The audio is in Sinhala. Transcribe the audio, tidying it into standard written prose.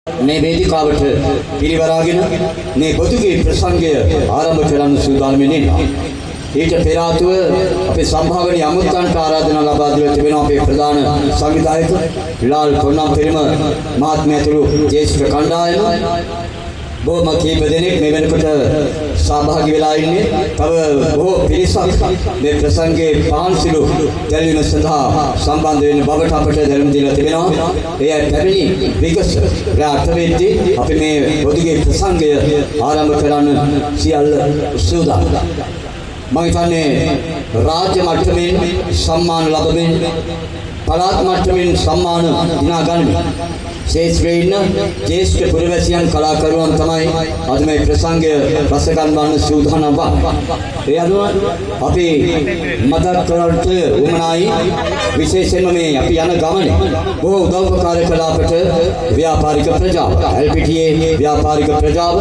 මේ වේදිකාවට පිරිවරාගෙන මේ පොදුගේ ප්‍රසංගය ආරම්භ කරන්න සූදානම් වෙනවා. ඊට පෙර ආතුව අපේ සම්භාවනීය අමුත්තන්ට ආරාධනා ලබා දීලා තිබෙනවා අපේ ප්‍රධාන සංවිධායක ලාල් කොණ්ණම්පිරිම මහත්මයා ඇතුළු ජ්‍යෙෂ්ඨ කණ්ඩායම බොහොම කීප දෙනෙක් මේ වෙනකොට සහභාගී වෙලා ඉන්නේ. තව බොහෝ පිරිසක් මේ ප්‍රසංගයේ පහන්සිලු දැල්වීම සඳහා සම්බන්ධ වෙන බවට අපට දැනුම් දීලා තිබෙනවා. ඒ අය පැමිණි විගස රාත්‍රියේදී අපි මේ පොදුගේ ප්‍රසංගය ආරම්භ කරන්න සියල්ල සූදානම්. මම හිතන්නේ රාජ්‍ය මට්ටමින් සම්මාන ලැබෙමින් පළාත් මට්ටමින් සම්මාන දිනා ගනිමින් ශේෂ්ත්‍රයේ ඉන්න ජ්‍යෙෂ්ඨ පුරවැසියන් කලාකරුවන් තමයි අද මේ ප්‍රසංගය රස ගන්වන්න සූදානම් වන්නේ. ඒ අනුව අපි මතක් කරගන්නට උවමනායි විශේෂයෙන්ම මේ අපි යන ගමනේ බොහෝ උදව්පකාර කළ අපට ව්‍යාපාරික ප්‍රජාව, LPTA ව්‍යාපාරික ප්‍රජාව